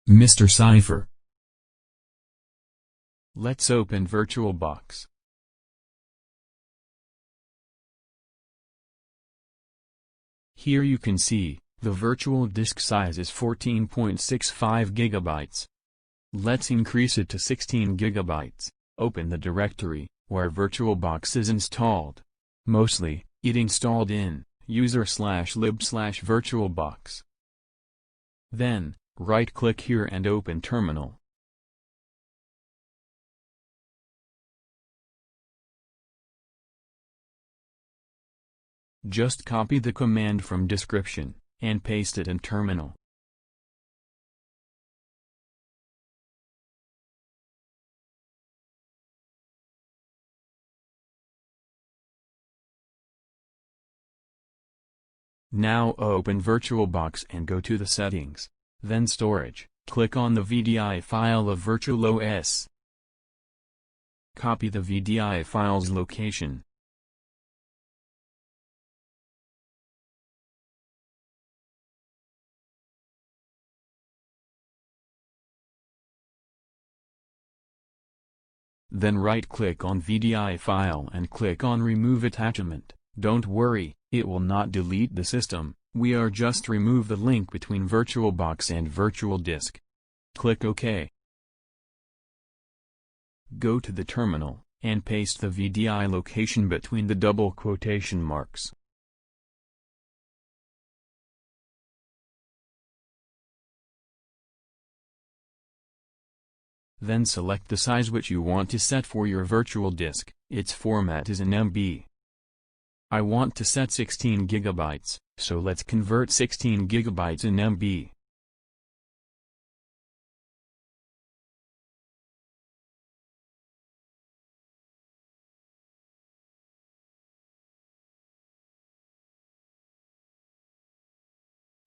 MR.CIPHER. Let's open VirtualBox. Here you can see, the virtual disk size is 14.65 GB. Let's increase it to 16 GB. Open the directory, where VirtualBox is installed. Mostly, it installed in user/lib/virtualbox. Then, right-click here and open Terminal. Just copy the command from description, and paste it in Terminal. Now open VirtualBox and go to the Settings, then Storage, click on the VDI file of VirtualOS. Copy the VDI file's location. Then right-click on VDI file and click on Remove Attachment. Don't worry, it will not delete the system, we are just remove the link between VirtualBox and virtual disk. Click OK. Go to the terminal, and paste the VDI location between the double quotation marks. Then select the size which you want to set for your virtual disk, its format is in MB. I want to set 16 GB, so let's convert 16 GB in MB.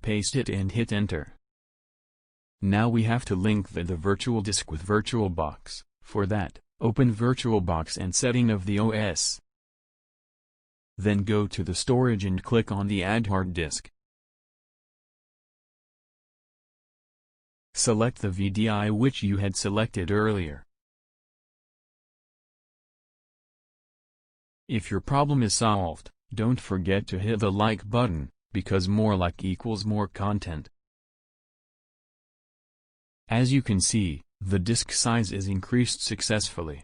Paste it and hit Enter. Now we have to link the virtual disk with VirtualBox. For that, open VirtualBox and setting of the OS. Then go to the storage and click on the Add Hard Disk. Select the VDI which you had selected earlier. If your problem is solved, don't forget to hit the like button, because more like equals more content. As you can see, the disk size is increased successfully.